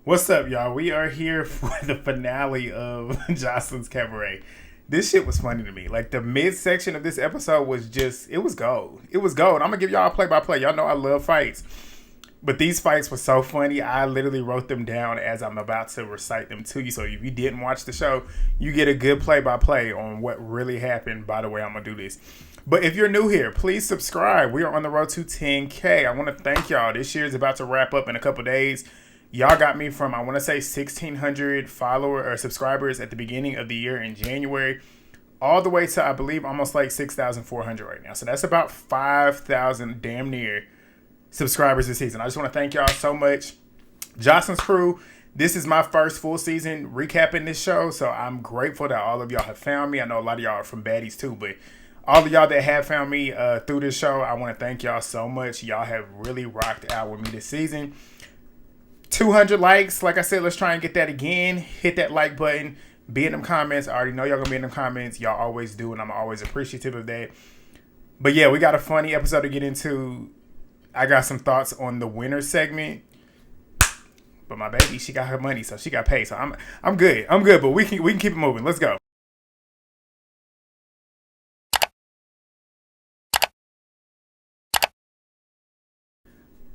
What's up, y'all? We are here for the finale of Joseline's Cabaret. This shit was funny to me. Like, the midsection of this episode was just, it was gold. It was gold. I'm gonna give y'all a play by play. Y'all know I love fights. But these fights were so funny. I literally wrote them down as I'm about to recite them to you. So if you didn't watch the show, you get a good play by play on what really happened. By the way, I'm gonna do this. But if you're new here, please subscribe. We are on the road to 10K. I want to thank y'all. This year is about to wrap up in a couple days. Y'all got me from, I want to say, 1,600 follower or subscribers at the beginning of the year in January, all the way to, I believe, almost like 6,400 right now. So that's about 5,000 damn near subscribers this season. I just want to thank y'all so much. Joseline's crew, this is my first full season recapping this show, so I'm grateful that all of y'all have found me. I know a lot of y'all are from baddies too, but all of y'all that have found me through this show, I want to thank y'all so much. Y'all have really rocked out with me this season. 200 likes. Like I said, let's try and get that again. Hit that like button. Be in them comments. I already know y'all gonna be in them comments. Y'all always do, and I'm always appreciative of that. But yeah, we got a funny episode to get into. I got some thoughts on the winner segment. But my baby, she got her money, so she got paid. So I'm good. I'm good, but we can keep it moving. Let's go.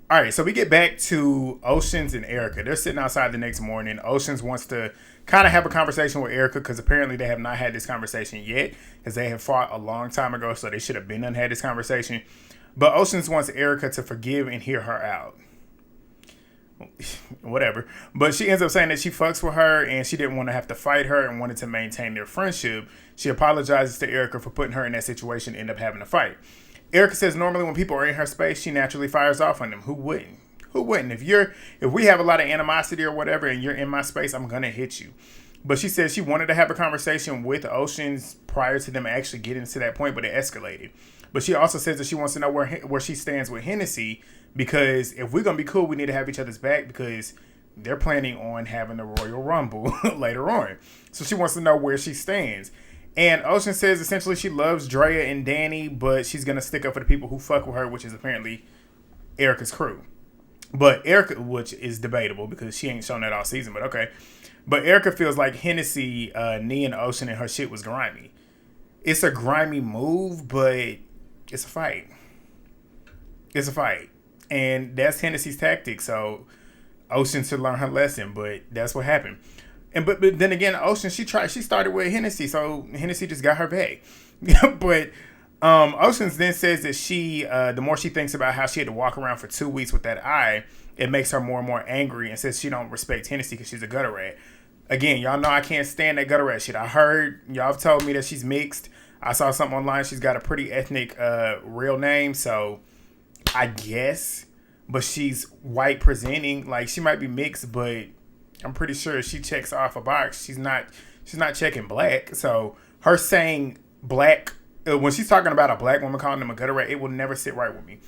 All right, so we get back to Oceans and Erica. They're sitting outside the next morning. Oceans wants to kind of have a conversation with Erica because apparently they have not had this conversation yet because they have fought a long time ago, so they should have been done had this conversation. But Oceans wants Erica to forgive and hear her out. Whatever. But she ends up saying that she fucks with her and she didn't want to have to fight her and wanted to maintain their friendship. She apologizes to Erica for putting her in that situation and end up having to fight. Erica says normally when people are in her space, she naturally fires off on them. Who wouldn't? Who wouldn't? If we have a lot of animosity or whatever and you're in my space, I'm gonna hit you. But she says she wanted to have a conversation with Oceans prior to them actually getting to that point, but it escalated. But she also says that she wants to know where she stands with Hennessyy because if we're gonna be cool, we need to have each other's back because they're planning on having the Royal Rumble later on. So she wants to know where she stands. And Ocean says essentially she loves Draya and Dani, but she's going to stick up for the people who fuck with her, which is apparently Erica's crew. But Erica, which is debatable because she ain't shown that all season, but okay. But Erica feels like Hennessyy, Nee and Ocean and her shit was grimy. It's a grimy move, but it's a fight. It's a fight. And that's Hennessyy's tactic, so Ocean should learn her lesson, but that's what happened. And but then again, Ocean, she started with Hennessyy, so Hennessyy just got her back. But Oceans then says that she, the more she thinks about how she had to walk around for 2 weeks with that eye, it makes her more and more angry and says she don't respect Hennessyy because she's a gutter rat. Again, y'all know I can't stand that gutter rat shit. I heard y'all have told me that she's mixed. I saw something online. She's got a pretty ethnic real name, so I guess. But she's white presenting. Like, she might be mixed, but I'm pretty sure she checks off a box. She's not checking black. So her saying black, when she's talking about a black woman calling them a gutter rat, it will never sit right with me.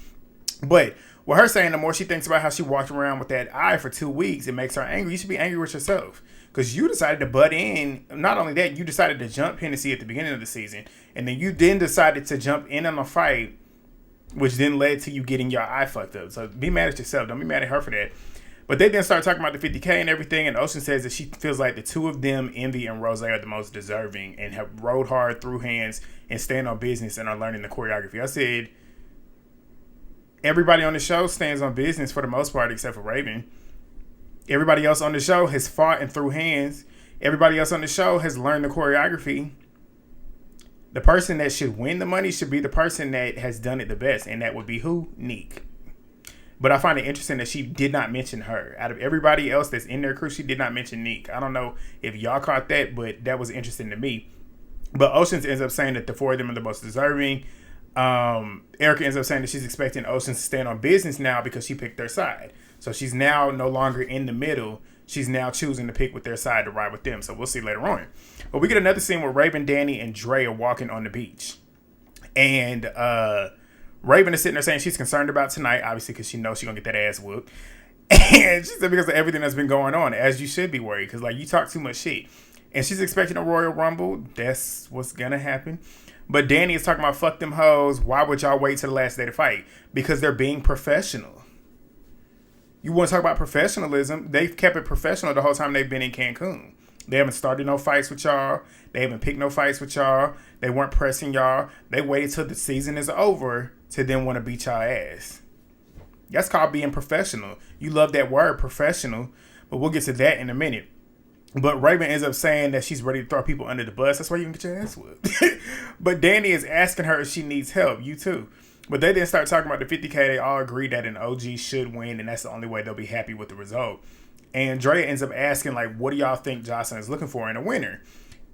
But with her saying, the more she thinks about how she walked around with that eye for 2 weeks, it makes her angry. You should be angry with yourself because you decided to butt in. Not only that, you decided to jump Hennessyy at the beginning of the season, and then you decided to jump in on a fight, which then led to you getting your eye fucked up. So be mad at yourself. Don't be mad at her for that. But they then start talking about the 50K and everything, and Ocean says that she feels like the two of them, Envi and Rosé, are the most deserving and have rode hard through hands and stand on business and are learning the choreography. I said, everybody on the show stands on business for the most part except for Raven. Everybody else on the show has fought and through hands. Everybody else on the show has learned the choreography. The person that should win the money should be the person that has done it the best, and that would be who? Neek. But I find it interesting that she did not mention her. Out of everybody else that's in their crew, she did not mention Neek. I don't know if y'all caught that, but that was interesting to me. But Oceans ends up saying that the four of them are the most deserving. Erica ends up saying that she's expecting Oceans to stand on business now because she picked their side. So she's now no longer in the middle. She's now choosing to pick with their side to ride with them. So we'll see later on. But we get another scene with Raven, Dani, and Draya walking on the beach. And Raven is sitting there saying she's concerned about tonight, obviously, because she knows she's going to get that ass whooped. And she said because of everything that's been going on, as you should be worried, because, like, you talk too much shit. And she's expecting a Royal Rumble. That's what's going to happen. But Dani is talking about, fuck them hoes. Why would y'all wait till the last day to fight? Because they're being professional. You want to talk about professionalism? They've kept it professional the whole time they've been in Cancun. They haven't started no fights with y'all. They haven't picked no fights with y'all. They weren't pressing y'all. They waited till the season is over to then want to beat y'all ass. That's called being professional. You love that word, professional, but we'll get to that in a minute. But Raven ends up saying that she's ready to throw people under the bus. That's why you can get your ass whooped. But Dani is asking her if she needs help. You too. But they didn't start talking about the 50K. They all agreed that an OG should win, and that's the only way they'll be happy with the result. And Draya ends up asking, like, what do y'all think Joseline is looking for in a winner?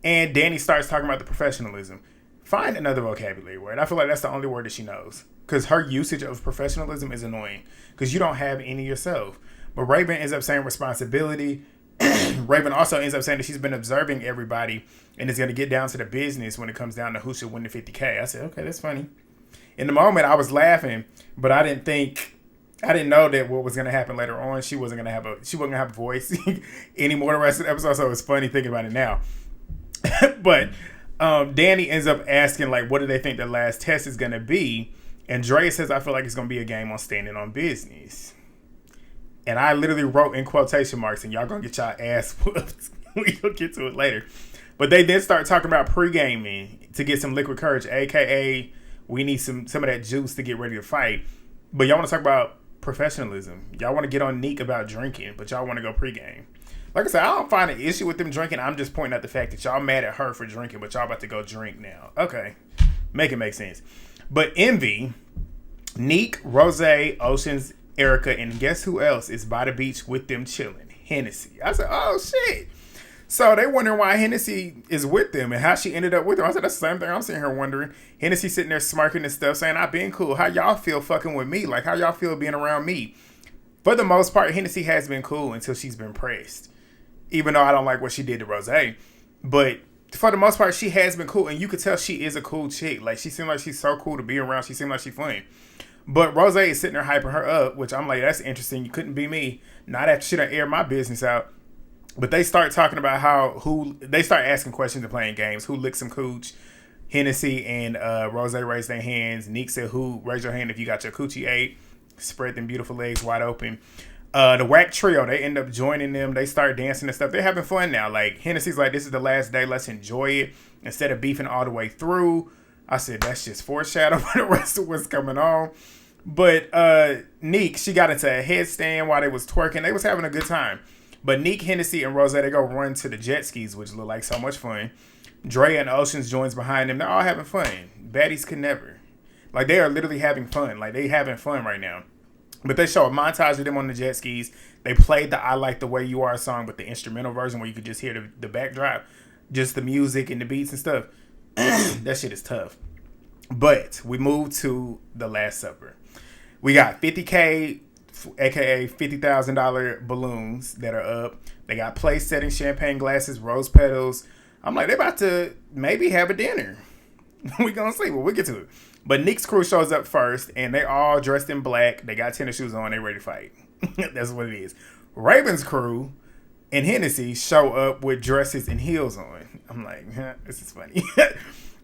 And Dani starts talking about the professionalism. Find another vocabulary word. I feel like that's the only word that she knows. Because her usage of professionalism is annoying. Because you don't have any yourself. But Raven ends up saying responsibility. Raven also ends up saying that she's been observing everybody and is going to get down to the business when it comes down to who should win the 50K. I said, okay, that's funny. In the moment, I was laughing, but I didn't know that what was going to happen later on. She wasn't going to have a voice anymore the rest of the episode. So it's funny thinking about it now. But Dani ends up asking, like, what do they think the last test is going to be? And Draya says, I feel like it's going to be a game on standing on business. And I literally wrote in quotation marks, and y'all going to get y'all ass whooped. We'll get to it later. But they then start talking about pre-gaming to get some liquid courage, a.k.a. we need some of that juice to get ready to fight. But y'all want to talk about professionalism. Y'all want to get on Neek about drinking, but y'all want to go pregame. Like I said, I don't find an issue with them drinking. I'm just pointing out the fact that y'all mad at her for drinking, but y'all about to go drink now. Okay. Make it make sense. But Envi, Neek, Rosé, Oceans, Erica, and guess who else is by the beach with them chilling? Hennessyy. I said, oh, shit. So they wondering why Hennessyy is with them and how she ended up with them. I said, that's the same thing I'm sitting here wondering. Hennessyy sitting there smirking and stuff, saying, I've been cool. How y'all feel fucking with me? Like, how y'all feel being around me? For the most part, Hennessyy has been cool until she's been pressed. Even though I don't like what she did to Rosé. But for the most part, she has been cool. And you could tell she is a cool chick. Like, she seemed like she's so cool to be around. She seemed like she's fun. But Rosé is sitting there hyping her up, which I'm like, that's interesting. You couldn't be me. Not after she done aired my business out. But they start talking about they start asking questions and playing games. Who licked some cooch? Hennessyy and Rosé raised their hands. Neek said, raise your hand if you got your coochie ate. Spread them beautiful legs wide open. The Whack Trio, they end up joining them. They start dancing and stuff. They're having fun now. Like, Hennessy's like, this is the last day. Let's enjoy it. Instead of beefing all the way through. I said, that's just foreshadowing the rest of what's coming on. But Neek, she got into a headstand while they was twerking. They was having a good time. But Neek, Hennessyy, and Rosé, they go run to the jet skis, which look like so much fun. Draya and Oceans joins behind them. They're all having fun. Baddies could never. Like, they are literally having fun. Like, they having fun right now. But they show a montage of them on the jet skis. They played the I Like the Way You Are song, but the instrumental version where you could just hear the backdrop. Just the music and the beats and stuff. That shit is tough. But we move to the Last Supper. We got 50K, aka $50,000 balloons that are up. They got place setting, champagne glasses, rose petals. I'm like, they about to maybe have a dinner. We gonna see. Well, we'll get to it. But Neek's crew shows up first, and they all dressed in black. They got tennis shoes on. They ready to fight. That's what it is. Raven's crew and Hennessyy show up with dresses and heels on. I'm like, this is funny.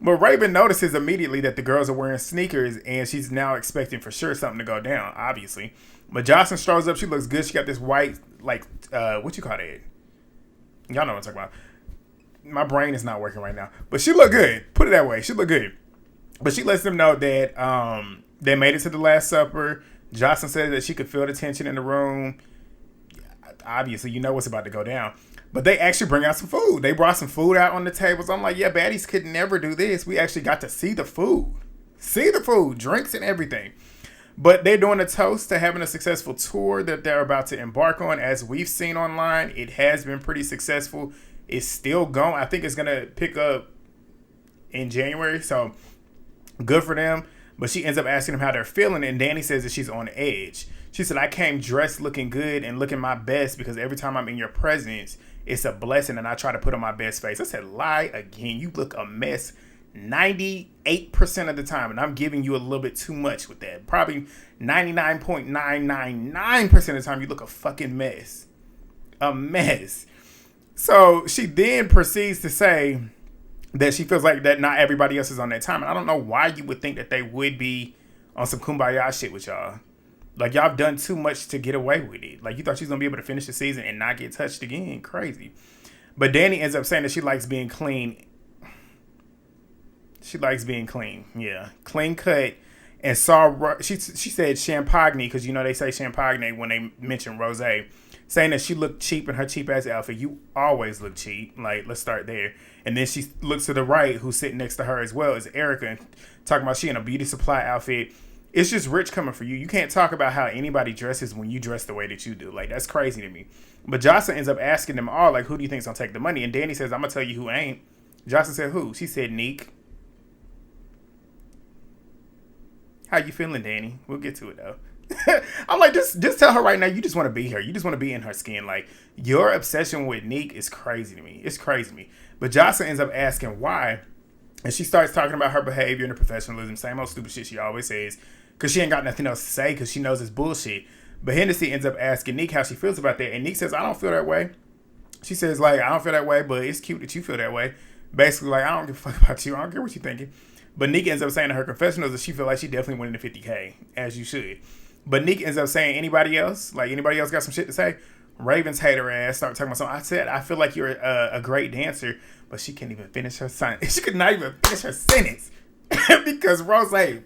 But Raven notices immediately that the girls are wearing sneakers, and she's now expecting for sure something to go down, obviously. But Joseline strolls up. She looks good. She got this white, like, what you call that? Y'all know what I'm talking about. My brain is not working right now. But she looked good. Put it that way. She looked good. But she lets them know that they made it to the Last Supper. Joseline said that she could feel the tension in the room. Obviously, you know what's about to go down. But they actually bring out some food. They brought some food out on the tables. I'm like, yeah, baddies could never do this. We actually got to see the food. See the food, drinks and everything. But they're doing a toast to having a successful tour that they're about to embark on. As we've seen online, it has been pretty successful. It's still going. I think it's going to pick up in January. So good for them. But she ends up asking them how they're feeling. And Dani says that she's on edge. She said, I came dressed looking good and looking my best because every time I'm in your presence, it's a blessing. And I try to put on my best face. I said, lie again. You look a mess 98% of the time. And I'm giving you a little bit too much with that. Probably 99.999% of the time, you look a fucking mess. A mess. So she then proceeds to say that she feels like that not everybody else is on that time. And I don't know why you would think that they would be on some kumbaya shit with y'all. Like, y'all have done too much to get away with it. Like, you thought she was going to be able to finish the season and not get touched again. Crazy. But Dani ends up saying that she likes being clean. She likes being clean. Yeah. Clean cut. And she said champagne, because you know they say champagne when they mention Rosé. Saying that she looked cheap in her cheap-ass outfit. You always look cheap. Like, let's start there. And then she looks to the right, who's sitting next to her as well, is Erica, and talking about she in a beauty supply outfit. It's just rich coming for you. You can't talk about how anybody dresses when you dress the way that you do. Like, that's crazy to me. But Joseline ends up asking them all, like, who do you think's going to take the money? And Dani says, I'm going to tell you who ain't. Joseline said, who? She said, Neek. How you feeling, Dani? We'll get to it, though. I'm like, just tell her right now, you just want to be her. You just want to be in her skin. Like, your obsession with Neek is crazy to me. It's crazy to me. But Joseline ends up asking why. And she starts talking about her behavior and her professionalism. Same old stupid shit she always says. Because she ain't got nothing else to say because she knows it's bullshit. But Hennessyy ends up asking Neek how she feels about that. And Neek says, I don't feel that way. She says, like, I don't feel that way, but it's cute that you feel that way. Basically, like, I don't give a fuck about you. I don't care what you're thinking. But Neek ends up saying in her confessionals that she feel like she definitely went into 50K, as you should. But Neek ends up saying, anybody else? Like, anybody else got some shit to say? Ravens hate her ass. Start talking about something. I said, I feel like you're a great dancer, but she can't even finish her sentence. She could not even finish her sentence because Rosé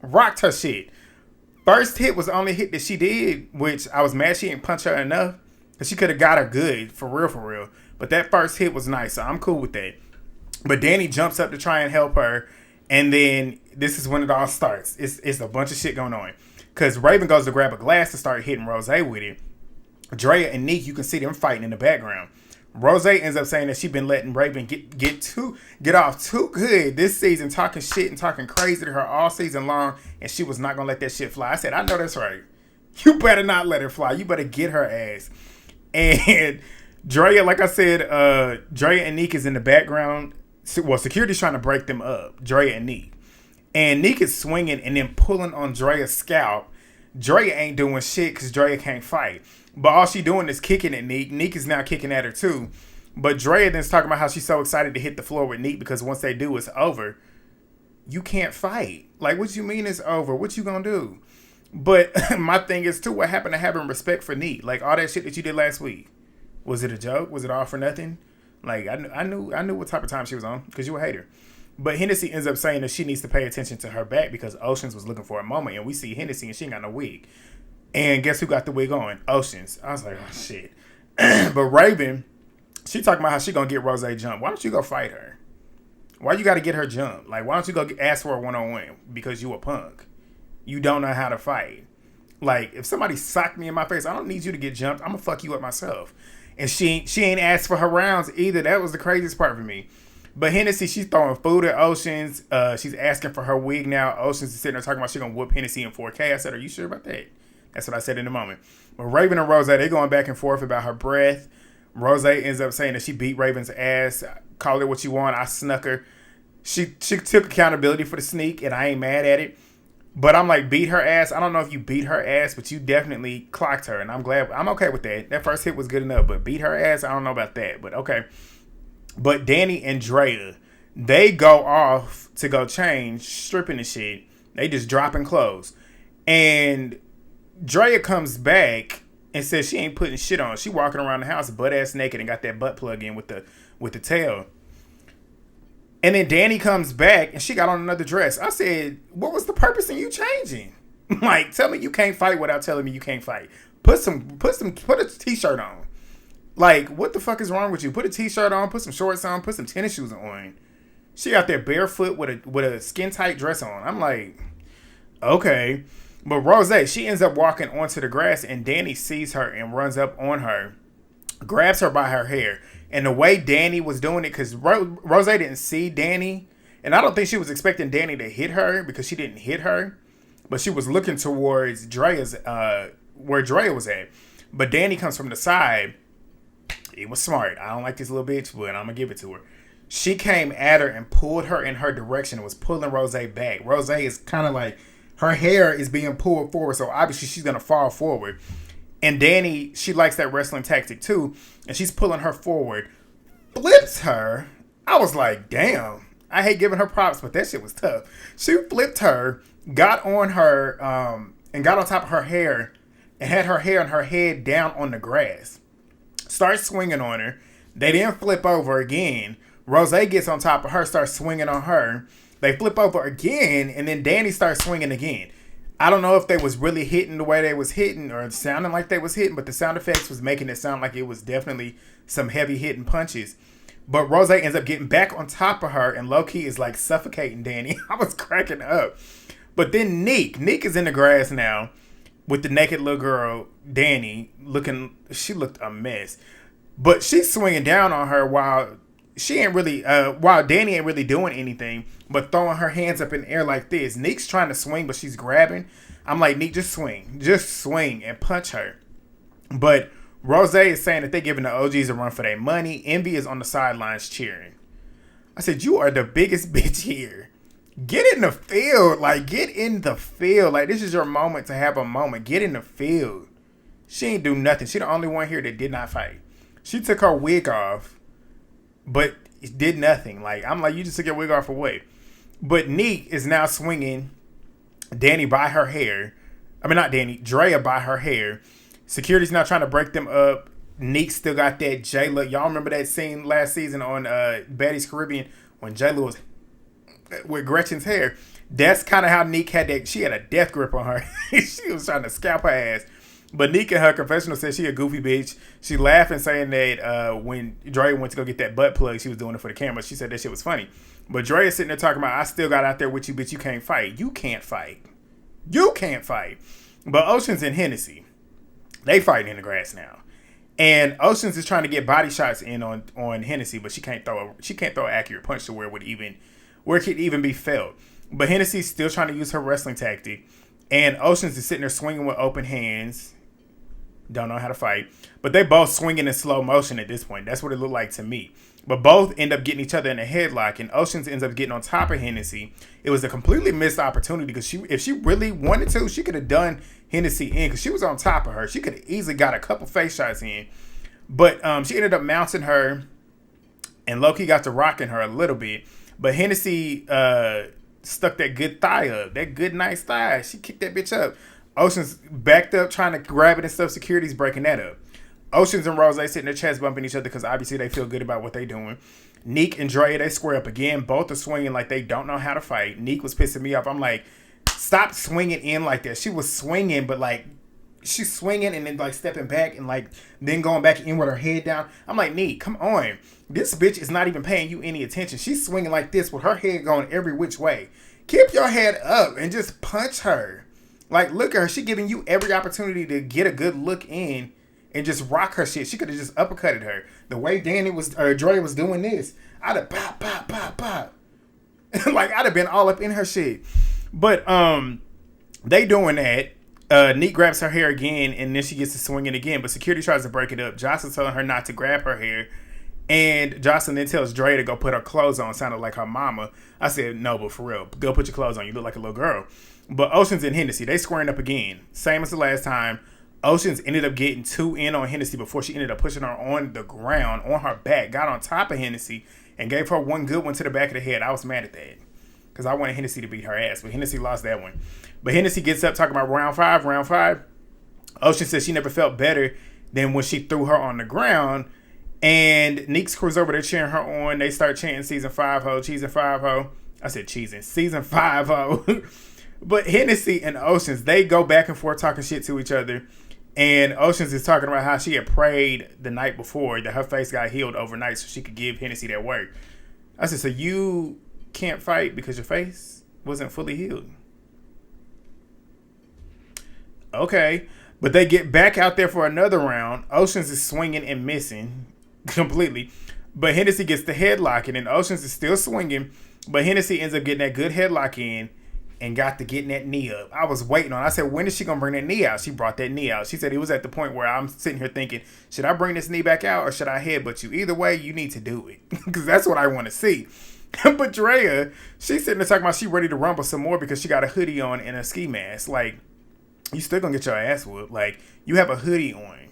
rocked her shit. First hit was the only hit that she did, which I was mad she didn't punch her enough because she could have got her good, for real. But that first hit was nice, so I'm cool with that. But Dani jumps up to try and help her, and then this is when it all starts. It's a bunch of shit going on. Because Raven goes to grab a glass to start hitting Rosé with it. Draya and Neek, you can see them fighting in the background. Rosé ends up saying that she's been letting Raven get off too good this season, talking shit and talking crazy to her all season long, and she was not going to let that shit fly. I said, I know that's right. You better not let her fly. You better get her ass. And Draya, like I said, Draya and Neek is in the background. Well, security's trying to break them up, Draya and Neek. And Neek is swinging and then pulling on Draya's scalp. Draya ain't doing shit because Draya can't fight. But all she doing is kicking at Neek. Neek is now kicking at her too. But Draya then's talking about how she's so excited to hit the floor with Neek because once they do, it's over. You can't fight. Like, what you mean it's over? What you gonna do? But my thing is too, what happened to having respect for Neek? Like, all that shit that you did last week. Was it a joke? Was it all for nothing? Like, I knew what type of time she was on because you a hater. But Hennessyy ends up saying that she needs to pay attention to her back because Oceans was looking for a moment. And we see Hennessyy and she ain't got no wig. And guess who got the wig on? Oceans. I was like, oh, shit. But Raven, she talking about how she going to get Rosé jumped. Why don't you go fight her? Why you got to get her jumped? Like, why don't you go ask for a one-on-one? Because you a punk. You don't know how to fight. Like, if somebody socked me in my face, I don't need you to get jumped. I'm going to fuck you up myself. And she ain't asked for her rounds either. That was the craziest part for me. But Hennessyy, she's throwing food at Oceans. She's asking for her wig now. Oceans is sitting there talking about she's going to whoop Hennessyy in 4K. I said, are you sure about that? That's what I said in the moment. But Raven and Rosé, they going back and forth about her breath. Rosé ends up saying that she beat Raven's ass. Call it what you want. I snuck her. She took accountability for the sneak, and I ain't mad at it. But I'm like, beat her ass. I don't know if you beat her ass, but you definitely clocked her. And I'm glad. I'm okay with that. That first hit was good enough. But beat her ass, I don't know about that. But okay. But Dani and Draya, they go off to go change, stripping and shit. They just dropping clothes. And Draya comes back and says she ain't putting shit on. She walking around the house butt ass naked and got that butt plug in with the tail. And then Dani comes back and she got on another dress. I said, what was the purpose in you changing? Like, tell me you can't fight without telling me you can't fight. Put a t-shirt on. Like, what the fuck is wrong with you? Put a t-shirt on, put some shorts on, put some tennis shoes on. She out there barefoot with a skin tight dress on. I'm like, okay. But Rosé, she ends up walking onto the grass and Dani sees her and runs up on her, grabs her by her hair. And the way Dani was doing it, because Rosé didn't see Dani, and I don't think she was expecting Dani to hit her because she didn't hit her, but she was looking towards Draya's, where Draya was at. But Dani comes from the side. It was smart. I don't like this little bitch, but I'm going to give it to her. She came at her and pulled her in her direction and was pulling Rosé back. Rosé is kind of like, her hair is being pulled forward, so obviously she's going to fall forward. And Dani, she likes that wrestling tactic too, and she's pulling her forward, flips her. I was like, damn, I hate giving her props, but that shit was tough. She flipped her, got on her and got on top of her hair and had her hair and her head down on the grass. Starts swinging on her. They then flip over again. Rosé gets on top of her, starts swinging on her. They flip over again, and then Dani starts swinging again. I don't know if they was really hitting the way they was hitting or sounding like they was hitting, but the sound effects was making it sound like it was definitely some heavy hitting punches. But Rosé ends up getting back on top of her, and low-key is like suffocating Dani. I was cracking up. But then Neek is in the grass now with the naked little girl, Dani, she looked a mess. But she's swinging down on her while Dani ain't really doing anything, but throwing her hands up in the air like this. Neek's trying to swing, but she's grabbing. I'm like, Neek, just swing and punch her. But Rosé is saying that they're giving the OGs a run for their money. Envi is on the sidelines cheering. I said, you are the biggest bitch here. Get in the field. Like, get in the field. Like, this is your moment to have a moment. Get in the field. She ain't do nothing. She the only one here that did not fight. She took her wig off, but it did nothing. Like, I'm like, you just took your wig off away. But Neek is now swinging Dani by her hair. I mean, not Dani, Draya by her hair. Security's now trying to break them up. Neek still got that J-Lo. Y'all remember that scene last season on Baddies Caribbean when J-Lo was with Gretchen's hair? That's kind of how Neek had that. She had a death grip on her. She was trying to scalp her ass. But Neek in her confessional said she a goofy bitch. She laughing saying that when Draya went to go get that butt plug, she was doing it for the camera. She said that shit was funny. But Draya sitting there talking about, I still got out there with you, bitch. You can't fight. You can't fight. You can't fight. But Oceans and Hennessyy, they fighting in the grass now. And Oceans is trying to get body shots in on Hennessyy, but she can't throw an accurate punch to where it could even be felt. But Hennessy's still trying to use her wrestling tactic. And Oceans is sitting there swinging with open hands. Don't know how to fight. But they both swinging in slow motion at this point. That's what it looked like to me. But both end up getting each other in a headlock. And Oceans ends up getting on top of Hennessyy. It was a completely missed opportunity because if she really wanted to, she could have done Hennessyy in because she was on top of her. She could have easily got a couple face shots in. But she ended up mounting her. And Loki got to rocking her a little bit. But Hennessyy stuck that good thigh up. That good, nice thigh. She kicked that bitch up. Oceans backed up trying to grab it and stuff. Security's breaking that up. Oceans and Rosé sitting their chest bumping each other because obviously they feel good about what they doing. Neek and Draya, they square up again. Both are swinging like they don't know how to fight. Neek was pissing me off. I'm like, stop swinging in like that. She was swinging, but like, she's swinging and then like stepping back and like then going back in with her head down. I'm like, Neek, come on. This bitch is not even paying you any attention. She's swinging like this with her head going every which way. Keep your head up and just punch her. Like, look at her. She giving you every opportunity to get a good look in and just rock her shit. She could have just uppercutted her. The way Draya was doing this, I'd have pop, pop, pop, pop. Like, I'd have been all up in her shit. But they doing that. Neek grabs her hair again, and then she gets to swinging again. But security tries to break it up. Joseline telling her not to grab her hair. And Joseline then tells Draya to go put her clothes on. Sounded like her mama. I said, no, but for real, go put your clothes on. You look like a little girl. But Oceans and Hennessyy, they squaring up again. Same as the last time. Oceans ended up getting 2 in on Hennessyy before she ended up pushing her on the ground, on her back, got on top of Hennessyy, and gave her one good one to the back of the head. I was mad at that because I wanted Hennessyy to beat her ass, but Hennessyy lost that one. But Hennessyy gets up talking about round five. Ocean says she never felt better than when she threw her on the ground. And Neek's crew's over there cheering her on. They start chanting season 5-ho, cheesing 5-ho. I said cheesing, season 5-ho. But Hennessyy and Oceans, they go back and forth talking shit to each other. And Oceans is talking about how she had prayed the night before that her face got healed overnight so she could give Hennessyy that work. I said, so you can't fight because your face wasn't fully healed? Okay. But they get back out there for another round. Oceans is swinging and missing completely. But Hennessyy gets the headlock, and then Oceans is still swinging. But Hennessyy ends up getting that good headlock in and got to getting that knee up. I was waiting on it. I said, when is she going to bring that knee out? She brought that knee out. She said it was at the point where I'm sitting here thinking, should I bring this knee back out or should I headbutt you? Either way, you need to do it because that's what I want to see. But Draya, she's sitting there talking about she ready to rumble some more because she got a hoodie on and a ski mask. Like, you still going to get your ass whooped. Like, you have a hoodie on.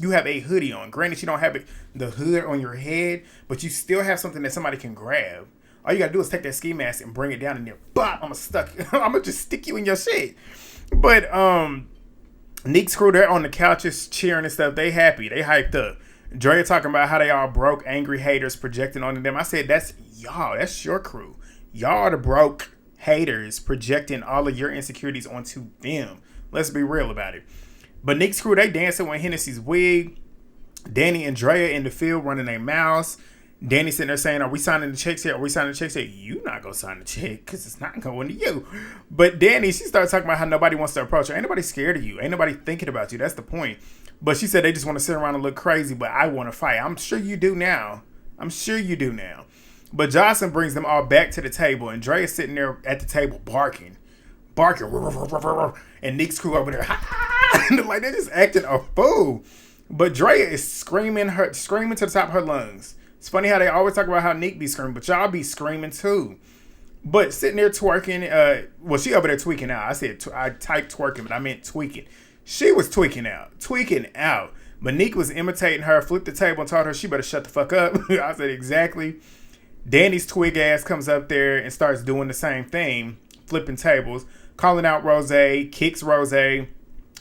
You have a hoodie on. Granted, you don't have the hood on your head, but you still have something that somebody can grab. All you gotta do is take that ski mask and bring it down in there. Bop! I'm gonna just stick you in your shit. But Neek's crew, they're on the couches cheering and stuff. They happy. They hyped up. Draya talking about how they all broke, angry haters projecting onto them. I said, that's y'all. That's your crew. Y'all are the broke haters projecting all of your insecurities onto them. Let's be real about it. But Neek's crew, they dancing with Hennessy's wig. Dani and Draya in the field running their mouths. Dani sitting there saying, are we signing the checks here? Are we signing the checks here? You not going to sign the check because it's not going to you. But Dani, she started talking about how nobody wants to approach her. Ain't nobody scared of you. Ain't nobody thinking about you. That's the point. But she said they just want to sit around and look crazy, but I want to fight. I'm sure you do now. I'm sure you do now. But Joseline brings them all back to the table, and Dre is sitting there at the table barking. And Neek's crew over there, like they're just acting a fool. But Draya is screaming to the top of her lungs. It's funny how they always talk about how Neek be screaming, but y'all be screaming too. But sitting there twerking, well, she over there tweaking out. I typed twerking, but I meant tweaking. She was tweaking out. But Neek was imitating her, flipped the table and told her she better shut the fuck up. I said, exactly. Dani's twig ass comes up there and starts doing the same thing, flipping tables, calling out Rosé, kicks Rosé.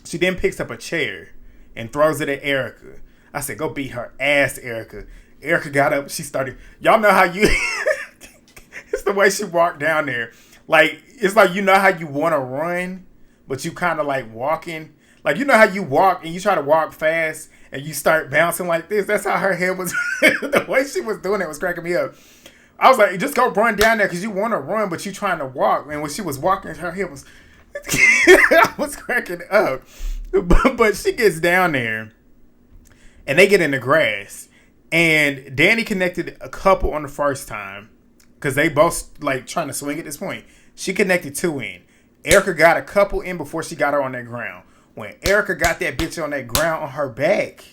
She then picks up a chair and throws it at Erica. I said, go beat her ass, Erica. Erica got up. She started. Y'all know how you. It's the way she walked down there. Like, it's like, you know how you want to run, but you kind of like walking. Like, you know how you walk and you try to walk fast and you start bouncing like this. That's how her head was. The way she was doing it was cracking me up. I was like, just go run down there because you want to run, but you trying to walk. And when she was walking, her head was. I was cracking up. But she gets down there and they get in the grass. And Dani connected a couple on the first time because they both like trying to swing at this point. She connected 2 in. Erica got a couple in before she got her on that ground. When Erica got that bitch on that ground on her back,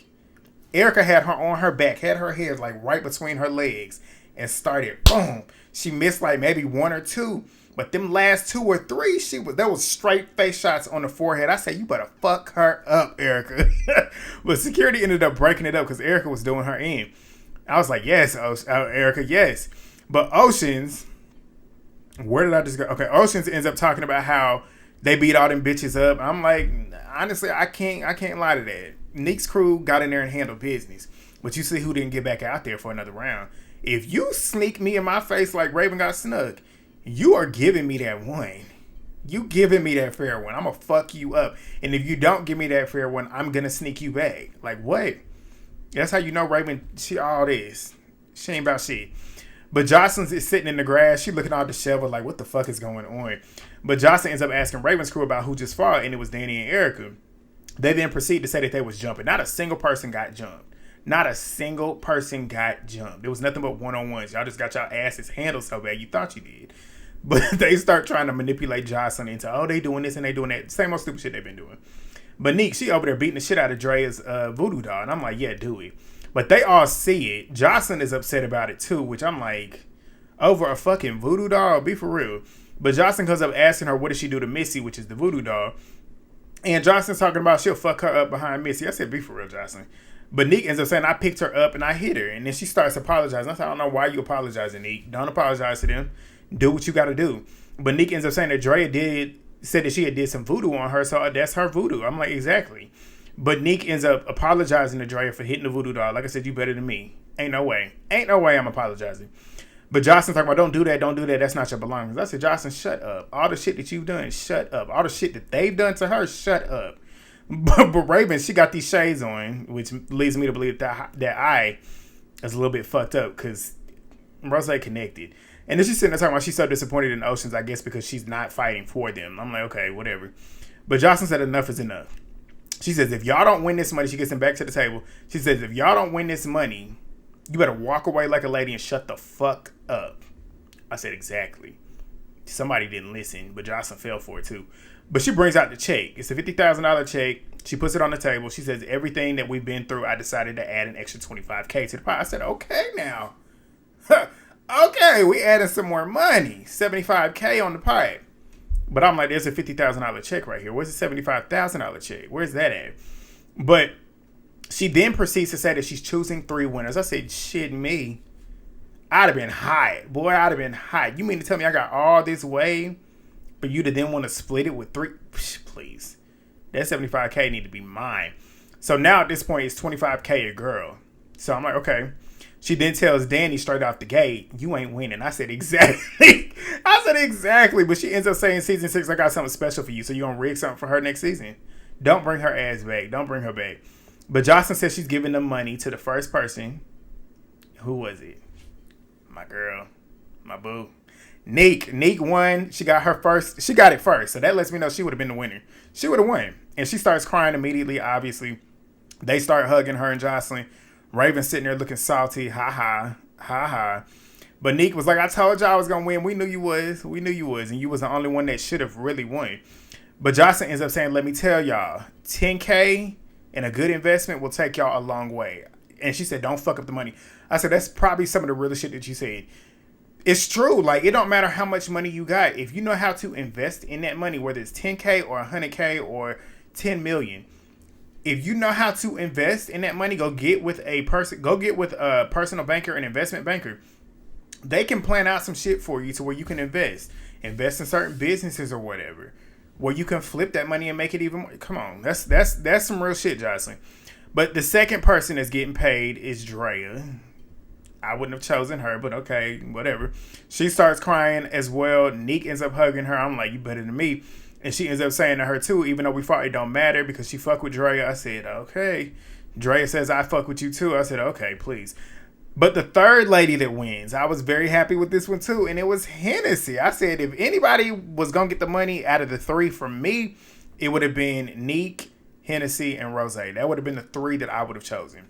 Erica had her on her back, had her head like right between her legs and started boom. She missed like maybe 1 or 2. But them last 2 or 3, there was straight face shots on the forehead. I said, you better fuck her up, Erica. But security ended up breaking it up because Erica was doing her in. I was like, yes, Erica, yes. But Oceans, where did I just go? Okay, Oceans ends up talking about how they beat all them bitches up. I'm like, honestly, I can't lie to that. Neek's crew got in there and handled business. But you see who didn't get back out there for another round. If you sneak me in my face like Raven got snuck, you are giving me that one. You giving me that fair one. I'm going to fuck you up. And if you don't give me that fair one, I'm going to sneak you back. Like, what? That's how you know Raven, she all this. She ain't about shit. But Joseline is sitting in the grass. She looking all disheveled like, what the fuck is going on? But Joseline ends up asking Raven's crew about who just fought, and it was Dani and Erica. They then proceed to say that they was jumping. Not a single person got jumped. Not a single person got jumped. There was nothing but one-on-ones. Y'all just got y'all asses handled so bad you thought you did. But they start trying to manipulate Joseline into, oh, they doing this and they doing that. Same old stupid shit they've been doing. But Neek, she over there beating the shit out of Draya's voodoo doll. And I'm like, yeah, do it. But they all see it. Joseline is upset about it too, which I'm like, over a fucking voodoo doll? Be for real. But Joseline comes up asking her, what did she do to Missy, which is the voodoo doll. And Joseline's talking about she'll fuck her up behind Missy. I said, be for real, Joseline. But Neek ends up saying, I picked her up and I hit her. And then she starts apologizing. I said, I don't know why you apologizing, Neek. Don't apologize to them. Do what you got to do. But Neek ends up saying that Draya said that she had did some voodoo on her, so that's her voodoo. I'm like, exactly. But Neek ends up apologizing to Draya for hitting the voodoo doll. Like I said, you better than me. Ain't no way. Ain't no way I'm apologizing. But Joseline's talking about, don't do that. That's not your belongings. I said, Joseline, shut up. All the shit that you've done, shut up. All the shit that they've done to her, shut up. But Raven, she got these shades on, which leads me to believe that eye is a little bit fucked up because Rosé connected. And then she's sitting there talking about she's so disappointed in Oceans, I guess, because she's not fighting for them. I'm like, okay, whatever. But Joseline said enough is enough. She says, if y'all don't win this money, she gets them back to the table. She says, if y'all don't win this money, you better walk away like a lady and shut the fuck up. I said, exactly. Somebody didn't listen, but Joseline fell for it too. But she brings out the check. It's a $50,000 check. She puts it on the table. She says, everything that we've been through, I decided to add an extra $25K to the pot. I said, okay now. Okay, we added some more money. $75K on the pipe. But I'm like, there's a $50,000 check right here. Where's the $75,000 check? Where's that at? But she then proceeds to say that she's choosing 3 winners. I said, shit me. I'd have been hot. Boy, I'd have been hot. You mean to tell me I got all this way for you to then want to split it with 3, please. That $75K need to be mine. So now at this point, it's $25K a girl. So I'm like, okay. She then tells Dani straight off the gate, you ain't winning. I said, exactly. But she ends up saying season 6, I got something special for you. So you gonna rig something for her next season? Don't bring her ass back. Don't bring her back. But Joseline says she's giving the money to the first person. Who was it? My girl. My boo. Neek won. She got it first. So that lets me know she would have been the winner. She would have won. And she starts crying immediately, obviously. They start hugging her and Joseline. Raven sitting there looking salty. Ha ha. Ha ha. But Neek was like, I told y'all I was going to win. We knew you was. And you was the only one that should have really won. But Joseline ends up saying, let me tell y'all, $10K and a good investment will take y'all a long way. And she said, don't fuck up the money. I said, that's probably some of the realest shit that you said. It's true. Like, it don't matter how much money you got. If you know how to invest in that money, whether it's 10K or 100K or 10 million, if you know how to invest in that money, go get with a personal banker, an investment banker. They can plan out some shit for you to where you can invest in certain businesses or whatever, where you can flip that money and make it even more. Come on. That's some real shit, Joseline. But the second person that's getting paid is Draya. I wouldn't have chosen her, but okay, whatever. She starts crying as well. Neek ends up hugging her. I'm like, you better than me. And she ends up saying to her too, even though we thought it don't matter because she fuck with Draya. I said, okay. Draya says, I fuck with you too. I said, okay, please. But the third lady that wins, I was very happy with this one too. And it was Hennessyy. I said, if anybody was going to get the money out of the 3 from me, it would have been Neek, Hennessyy, and Rosé. That would have been the 3 that I would have chosen.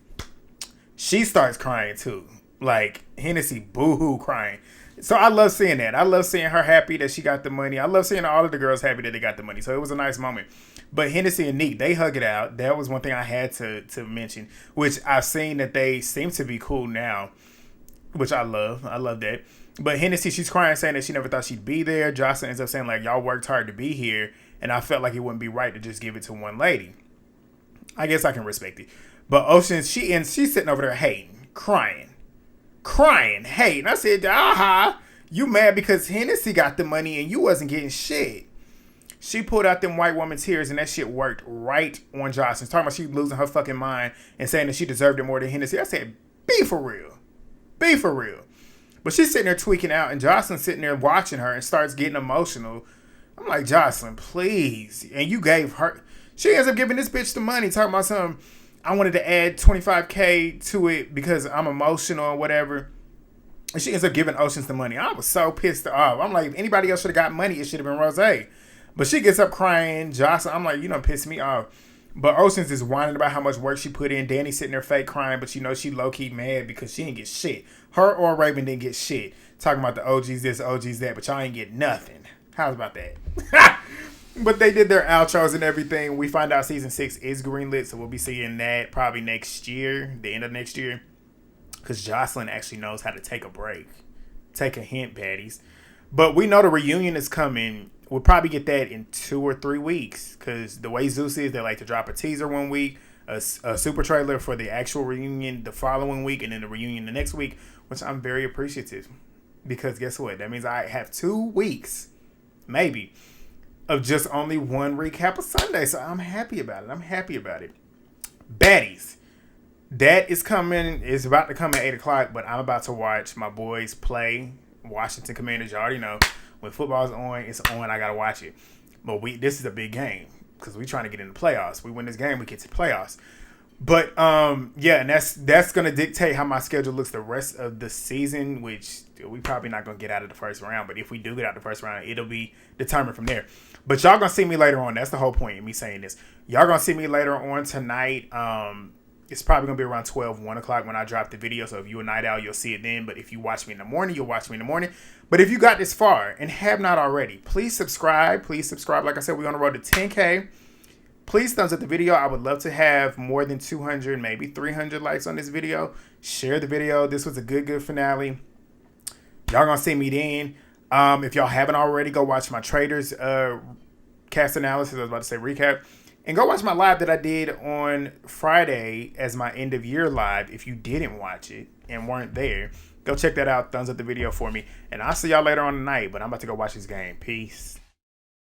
She starts crying too. Like, Hennessyy boo-hoo crying. So I love seeing that. I love seeing her happy that she got the money. I love seeing all of the girls happy that they got the money. So it was a nice moment. But Hennessyy and Neek, they hug it out. That was one thing I had to mention, which I've seen that they seem to be cool now, which I love. I love that. But Hennessyy, she's crying, saying that she never thought she'd be there. Joseline ends up saying, like, y'all worked hard to be here, and I felt like it wouldn't be right to just give it to one lady. I guess I can respect it. But Oceans, she's sitting over there hating, crying, hating. I said, aha, you mad because Hennessyy got the money and you wasn't getting shit. She pulled out them white woman tears and that shit worked right on Joseline. Talking about she losing her fucking mind and saying that she deserved it more than Hennessyy. I said, be for real. Be for real. But she's sitting there tweaking out and Joseline sitting there watching her and starts getting emotional. I'm like, Joseline, please. And you gave her, she ends up giving this bitch the money, talking about something. I wanted to add $25K to it because I'm emotional or whatever. And she ends up giving Oceans the money. I was so pissed off. I'm like, if anybody else should have got money, it should have been Rosé. But she gets up crying. Joseline, I'm like, you done pissed me off. But Oceans is whining about how much work she put in. Dani sitting there fake crying, but you know she low-key mad because she didn't get shit. Her or Raven didn't get shit. Talking about the OGs this, OGs that, but y'all ain't get nothing. How's about that? But they did their outros and everything. We find out season 6 is greenlit, so we'll be seeing that probably next year, the end of next year. Because Joseline actually knows how to take a break. Take a hint, baddies. But we know the reunion is coming. We'll probably get that in 2 or 3 weeks. Because the way Zeus is, they like to drop a teaser one week, a super trailer for the actual reunion the following week, and then the reunion the next week, which I'm very appreciative. Because guess what? That means I have 2 weeks, maybe, of just only one recap of Sunday. So I'm happy about it. Baddies. That is coming. It's about to come at 8 o'clock, but I'm about to watch my boys play Washington Commanders. You already know. When football's on, it's on. I got to watch it. But this is a big game because we're trying to get in the playoffs. We win this game, we get to the playoffs. But, yeah, and that's going to dictate how my schedule looks the rest of the season, which we probably not going to get out of the first round. But if we do get out of the first round, it'll be determined from there. But y'all going to see me later on. That's the whole point of me saying this. Y'all going to see me later on tonight. It's probably going to be around 12, 1 o'clock when I drop the video. So if you're a night owl, you'll see it then. But if you watch me in the morning, you'll watch me in the morning. But if you got this far and have not already, please subscribe. Please subscribe. Like I said, we're on the road to 10K. Please thumbs up the video. I would love to have more than 200, maybe 300 likes on this video. Share the video. This was a good finale. Y'all going to see me then. If y'all haven't already, go watch my Traders cast analysis. I was about to say recap. And go watch my live that I did on Friday as my end of year live. If you didn't watch it and weren't there, go check that out. Thumbs up the video for me. And I'll see y'all later on tonight. But I'm about to go watch this game. Peace.